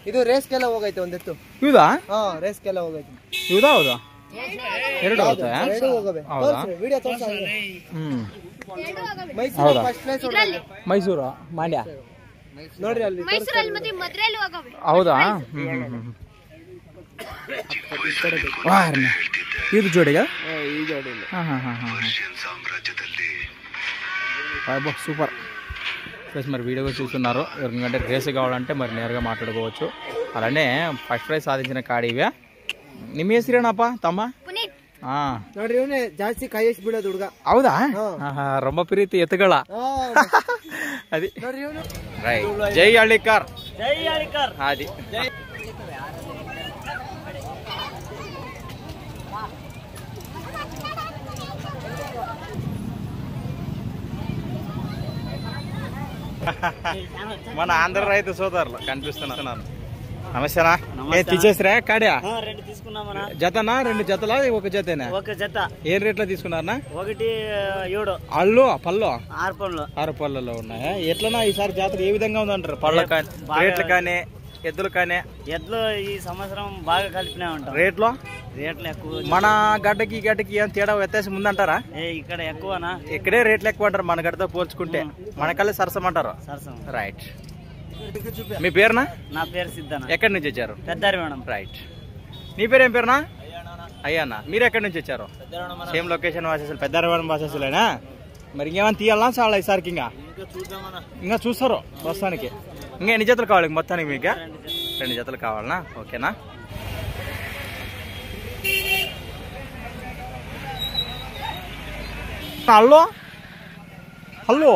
ಇದು ರೇಸ್ಗೆಲ್ಲ ಹೋಗೈತೆ ಒಂದೆತ್ತು. ಇವುದಾ? ಹಾ ರೇಸ್ಗೆಲ್ಲ ಹೋಗೈತೆ. ಇವುದಾ? ಹೌದಾ? ಎರಡು ಹೋಗುತ್ತೆ. ವಿಡಿಯೋ ತೋರ್ಸ. ಹೌದಾ? ಮೈಸೂರು, ಮಂಡ್ಯ ನೋಡ್ರಿ ಅಲ್ಲಿ. ಹೌದಾ? ಇದು జోడిగా? ఈ జోడి. సూపర్ ప్లస్ మరి వీడియో చూస్తున్నారు. ఎవరికంటే రేస్ కావాలంటే మరి నేరుగా మాట్లాడుకోవచ్చు. అలానే ఫస్ట్ ప్రైజ్ సాధించిన కాడి ఇవే. ನಿಮ್ಮ ಹೆಸರೇನಪ್ಪ ತಮ್ಮ? ನೋಡ್ರಿ ಇವನೇ ಜಾಸ್ತಿ ಕೈ ಎಷ್ಟ್ ಬೀಳೋದು ಹುಡುಗ. ಹೌದಾ? ರೊಂಬ ಪ್ರೀತಿ ಎತ್ತುಗಳ అది ನೋಡ್ರಿ ಇವನು. ರೈಟ್. ಜೈ ಹಳ್ಳಿಕಾರ್. ಜೈ ಹಳ್ಳಿಕಾರ್. అది మన ఆంధ్ర రైతు సోదరులు కనిపిస్తున్నారు. నమస్తేనా? తీసేసరా కాడియా? జతనా? 2 జతలా? ఒక జతేనా? ఒక జత. ఏం రేట్లో తీసుకున్నారనా? 1.7. అల్లు పళ్ళు 6 పళ్ళలో ఉన్నాయా? ఎట్లనా ఈసారి జాతర ఏ విధంగా ఉందంటారు? పళ్ళ కానీ రేట్లు కానీ ఎద్దులు కానీ? ఎద్దులు ఈ సంవత్సరం బాగా కలిపినా ఉంటాం. రేట్లు ఎక్కువ. మన గడ్డకి ఏం తేడా వ్యత్యాసం ఉందంటారా? ఇక్కడ ఎక్కువనా? ఇక్కడే రేట్లు ఎక్కువ అంటారు మన గడ్డతో పోల్చుకుంటే. మనకల్లే సరసమంటారు. రైట్. మీ పేరునా? నా పేరు సిద్ధన్న. ఎక్కడి నుంచి వచ్చారు? పెద్దారి మేడం. రైట్. నీ పేరు ఏం పేరునా? అయ్యానా. మీరు ఎక్కడి నుంచి వచ్చారు? సేమ్ లొకేషన్ వాసేసులు, పెద్దారవాడం వాసేసులేనా? మరి ఇంకేమైనా తీయాలా చాలా ఈసారికి? ఇంకా చూస్తారు ప్రస్తుతానికి. ఇంకా ఎన్ని జతలు కావాలి మొత్తానికి మీకు? 2 జతలు కావాలనా? ఓకేనా? ಅಲ್ಲೋ ಅಲ್ಲೋ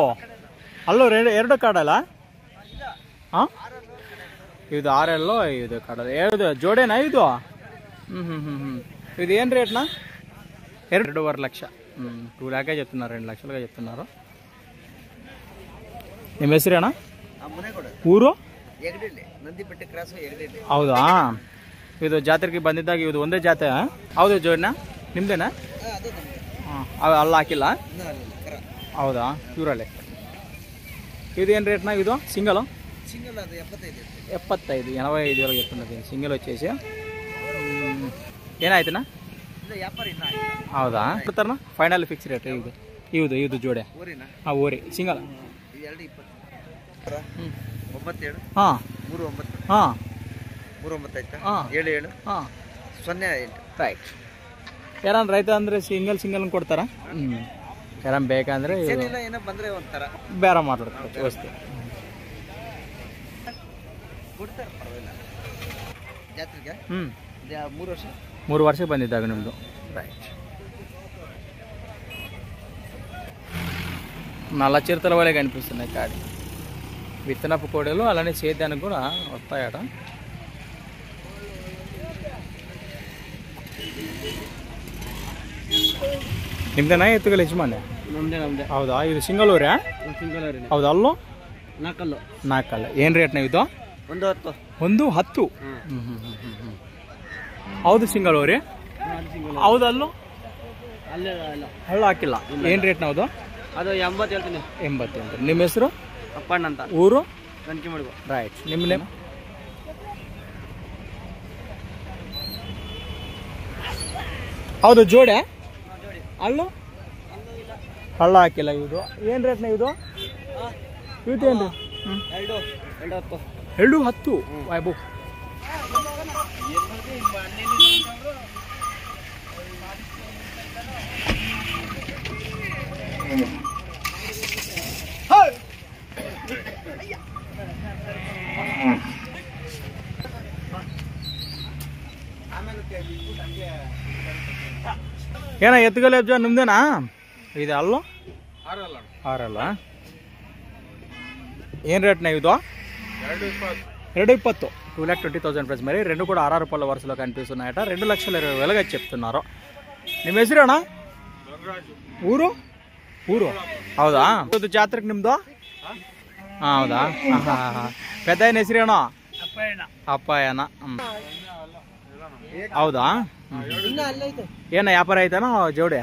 ಅಲ್ಲೋ 2 ಕಾಡಲ್ಲ? ಹಾಂ, ಇದು 6 ಇದು ಕಾಡಲ್ಲ. 2 ಜೋಡೇನಾ ಇದು? ఇది ఏం రేట్నా? 2.5 లక్ష. 2 లాఖే చెప్తున్నారు, 2 లక్షలుగా చెప్తున్నారు. ನಿಮ್ಮ ಹೆಸರೇನಾ? ಊರು? ಹೌದಾ? ಇದು ಜಾತ್ರೆಗೆ ಬಂದಿದ್ದಾಗ ಇದು ಒಂದೇ ಜಾತ್ರೆ? ಹೌದು ಜೋಡಿನ ನಿಮ್ದೇನಾ? ಅವು ಅಲ್ಲ ಹಾಕಿಲ್ಲ? ಹೌದಾ? ಇವರಲ್ಲೇ. ఇది ఏం రేట్నా? ఇది సింగల్? అది 75 85 చెప్తున్నది. సింగిల్ వచ్చేసి ಏನಾಯ್ತನಾ? ಹೌದಾ? ಕೊಡ್ತಾರನಾ ಫೈನಲ್ ಫಿಕ್ಸ್ ರೇಟ್? ಇದು ಜೋಡೆ. ಹಾಂ, ಓರಿ ಸಿಂಗಲ್. ಹಾಂ ಹಾಂ 77 ಹಾಂ 08. ರೈಟ್. ಯಾರನ್ನ ರೈತ ಅಂದರೆ ಸಿಂಗಲ್ ಕೊಡ್ತಾರಾ? ಯಾರನ್ನ ಬೇಕಂದ್ರೆ ಬೇರೆ ಮಾತಾಡ್ತಾರೆ ವ್ಯವಸ್ಥೆ. ಜಾತ್ರೆಗೆ 3 ವರ್ಷ ಬಂದಿದ್ದಾಗ ನಿಮ್ಮದು. రైట్. నల్ల చిరుతల వలె కనిపిస్తున్నాయి కాడి. విత్తనపు కోడలు అలానే సేద్యానికి కూడా వస్తాయట. ನಿಮ್ದೇನಾ ಎತ್ತುಗಳ ಯಜಮಾನ? ನಮ್ದೇ. ಹೌದಾ? ಇದು ಸಿಂಗಲ್ ಊರೇ? ಹೌದಾ? ಅಲ್ಲೋ 4 ಏನು ರೇಟ್ನ ಇದು? 110. ಹೌದು ಸಿಂಗಲ್ ಊರೇ? ಹೌದು. ಅಲ್ಲೋ ಹಳ್ಳ ಹಾಕಿಲ್ಲ. ಏನು ರೇಟ್ನ ಹೌದು? ಅದು 80 ಹೇಳ್ತೀನಿ. 80 ಅಂತ. ನಿಮ್ಮ ಹೆಸರು? ಅಪ್ಪಣ್ಣ ಅಂತ. ಊರು? ಗಂಟಿಮಡುಗು. ರೈಟ್. ನಿಮ್ಮ ನೇಮ್? ಹೌದು ಜೋಡೆ? ಅಲ್ಲೋ ಹಳ್ಳ ಹಾಕಿಲ್ಲ. ಇದು ಏನು ರೇಟ್ನ ಇದು? ಏನು? 210 ಬಾಯ್ಬು. ಏನ ಎತ್ತುಗಲ್ಲ ಅಜ್ಜ ನಿಮ್ದೇನಾ? ಇದು ಅಲ್ಲೋ 6 ಏನು రేట్నా ఇది? 220. 2,20,000 ప్రైస్. మరి 2 కూడా 6 రూపాయల వరుసలో కనిపిస్తున్నాయట. 2,20,000 చెప్తున్నారు. ನಿಮ್ಮ ಹೆಸರೇನಾ? ಊರು? ಹೌದಾ? ಇದು ಜಾತ್ರೆಗೆ ನಿಮ್ದು? ಹೌದಾ? పెద్ద ఆయన ಹೆಸರೇನೋ? ಅಪ್ಪಯ್ಯನ. ಹೌದಾ? ಏನ ವ್ಯಾಪಾರ ಆಯ್ತಾನ ಜೋಡಿ?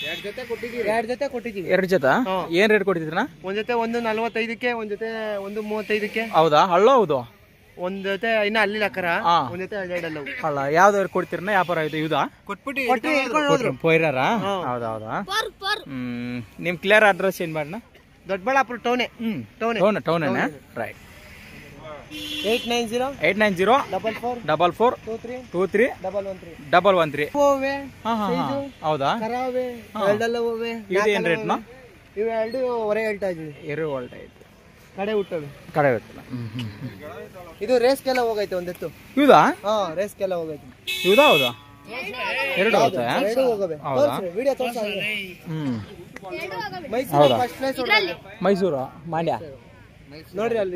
2 ಜೊತೆ ಕೊಟ್ಟಿದ್ದೀವಿ. 2 ಜೊತೆ ಏನ್ ರೇಟ್ ಕೊಟ್ಟಿದ್ದೀರಾ? ಒಂದ್ ಜೊತೆ 1.45ಕ್ಕೆ, ಒಂದ್ ಜೊತೆ 1.35ಕ್ಕೆ. ಹೌದಾ? ಹಳ್ಳೋ? ಹೌದು. ಒಂದ್ ಜೊತೆ ಇನ್ನ ಅಲ್ಲಿಲ್ಲ ಕರ ಹಾ. ಒಂದ್ ಜೊತೆ ಎರಡೆರಡಲ್ಲ ಅಲ್ಲ ಯಾವ್ದಾದ್ರು ಕೊಡ್ತೀರನ್ನ ವ್ಯಾಪಾರ ಆಯ್ತು ಇವ್ದಾ ಕೊಟ್ಬಿಟ್ಟು ಪೊಯ್ರಾರ ಹೌದೌದಾ ನಿಮ್ ಕ್ಲಿಯರ್ ಅಡ್ರೆಸ್ ಏನ್ ಮಾಡೋಣ ದೊಡ್ಡಬಳ್ಳಾಪುರ ಟೌನೆ ಟೌನ್ ರೈಟ್ 890 890 44 23 113 ಹೌದಾ ಎರಡೆಲ್ಲ ಹೋವೆ ಇದು ಏನ್ ರೇಟ್ ನಾ ಇವು ಎರಡು ಹೊರೆ ಹೇಳ್ತಾ ಇದ್ವಿ ಕಡೆ ಹುಟ್ಟವೆ ಕಡೆ ಬಿಟ್ಟಲ್ಲ ಇದು ರೇಸ್ಗೆಲ್ಲ ಹೋಗೈತೆ ಒಂದೆತ್ತು ಇವ್ದಾ ರೇಸ್ಗೆಲ್ಲ ಹೋಗೈತೆ ಇವ್ದಾ ಹೌದಾ ಎರಡು ಹೌದಾ ಎರಡು ಹೋಗವೆ ಹೌದಾ ವಿಡಿಯೋ ತೋರ್ಸ ಹೌದಾ ಫಸ್ಟ್ ಪ್ಲೇಸ್ ಮೈಸೂರು ಮಂಡ್ಯ ನೋಡ್ರಿ ಅಲ್ಲಿ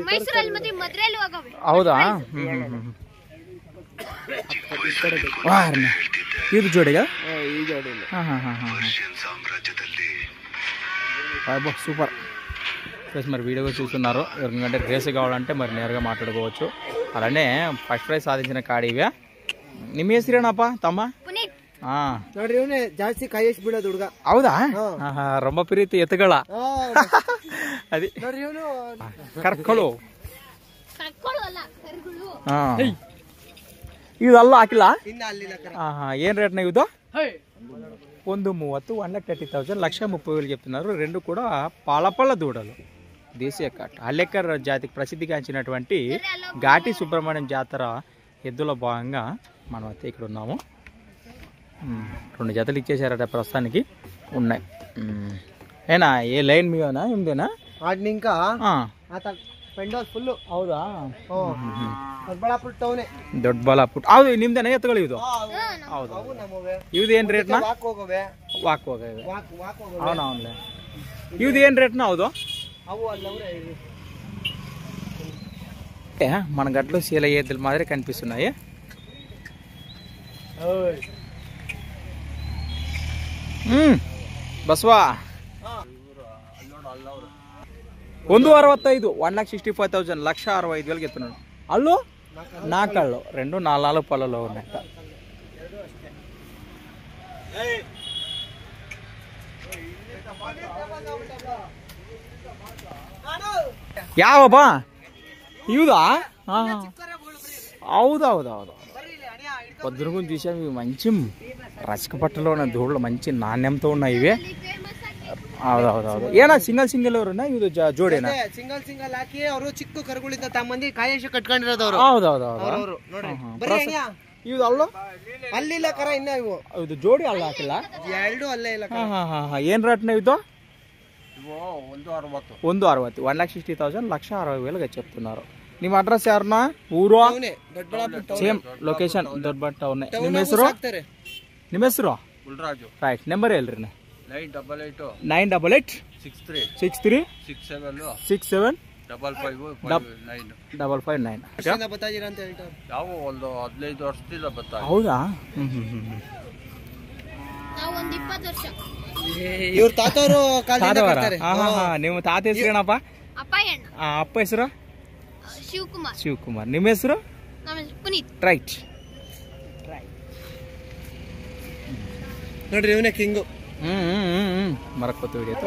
ಹೌದಾ ಇದು జోడిగా ఈ జోడి సూపర్ ప్లస్ మరి వీడియో చూస్తున్నారు ఎవరికంటే రేస్ కావాలంటే మరి నేరుగా మాట్లాడుకోవచ్చు అలానే ఫస్ట్ ప్రైజ్ సాధించిన కాడి ఇవే ನಿಮ್ಮ ಹೆಸರೇನಪ್ಪ ತಮ್ಮ ನೋಡ್ರಿ ಇವನೇ ಜಾಸ್ತಿ ಕಾಯಿಸ್ ಬಿಡೋದು ಹುಡುಗ ಹೌದಾ ರೊಂಬ ಪ್ರೀತಿ ಎತ್ತುಗಳ ಅದಿ ನೋಡ್ರಿ ಇವನು ಕರ್ಕೊಳ್ಳು ಇದೆಲ್ಲ ಹಾಕಿಲ್ಲ ಇನ್ನ ಅಲ್ಲಿಲ್ಲ ಕರ ఏం రేట్న ఇది 130 130,000 1,30,000 చెప్తున్నారు రెండు కూడా పాలపల్ల దూడలు దేశీయ కట్ అల్లెక్కర్ జాతికి ప్రసిద్ధిగాంచినటువంటి ఘాటి సుబ్రహ్మణ్యం జాతర ఎద్దుల భాగంగా మనం అయితే ఇక్కడ ఉన్నాము రెండు జతలు ఇచ్చేసారట ప్రస్తుతానికి ఉన్నాయి ఏనా ఏ లైన్ మీనా ఏందేనా వాటిని ఇంకా ಪೆಂಡಾಲ್ ಫುಲ್ ಹೌದಾ ದೊಡ್ಡಬಳ್ಳಾಪುರ ಟೌನ್ ದೊಡ್ಡಬಳ್ಳಾಪುರ ಹೌದು ನಿಮ್ದೇನ ಎತ್ತುಗಳು ಇದು ಹೌದು ಇವ್ದು ಏನ್ ರೇಟ್ನ ವಾಕ್ ಹೋಗವೆ అవునవునులే ಇವ್ದು ಏನ್ ರೇಟ್ನ ಹೌದು మన గట్లో సీల ఎద్దుల మాదిరి కనిపిస్తున్నాయి బస్వా 165 1,65,000 1,65,000 ఎత్తున్నాడు అల్లు నా కళ్ళు 2 4 పళ్ళలో ఉన్నాయి యావబ్బా ఇవుదా హౌదౌదౌదు పొద్దురుగుని తీసాము ఇవి మంచి రసిక పట్టలో ఉన్న దూడలు మంచి నాణ్యంతో ఉన్నాయి ఇవే ಹೌದೌದೌದು ಏನ ಸಿಂಗಲ್ ಅವ್ರನ್ನ ಇದು ಜೋಡಿನ ಸಿಂಗಲ್ ಹಾಕಿ ಅವರು ಚಿಕ್ಕ ಕರುಗಳಿಂದ ತಮ್ಮಂದಿ ಕಾಯೇಶ ಕಟ್ಕೊಂಡಿರೋದವ್ರು ಹೌದೌದೌದು ಇವು ಅಲ್ಲ ಅಲ್ಲಿಲ್ಲ ಕರ ಇನ್ನ ಇವು ಇದು ಜೋಡಿ ಅಲ್ಲ ಹಾಕಿಲ್ಲ ಎರಡು ಅಲ್ಲೇ ಇಲ್ಲ ಏನ್ ರೇಟ್ನ ಇದು 160 1,60,000 1,60,000 చెప్తున్నారు ನಿಮ್ಮ ಅಡ್ರೆಸ್ ಯಾರನ್ನ ಊರು ಸೇಮ್ ಲೊಕೇಶನ್ ದೊಡ್ಡ ಟೌನ್ ನಿಮ್ಮ ಹೆಸರು ರೈಟ್ ನಂಬರ್ ಹೇಳ್ರಿ 988 63 67 559 ಹೌದಾ ಇವ್ರ ತಾತವರು ನಿಮ್ಮ ತಾತ ಹೆಸರೇನಪ್ಪ ಅಪ್ಪ ಹೆಸರು ಶಿವಕುಮಾರ್ ನಿಮ್ಮ ಹೆಸರು ರೈಟ್ ನೋಡ್ರಿ ಇವನೇ ಕಿಂಗು మరొక కొత్త వీడియోతో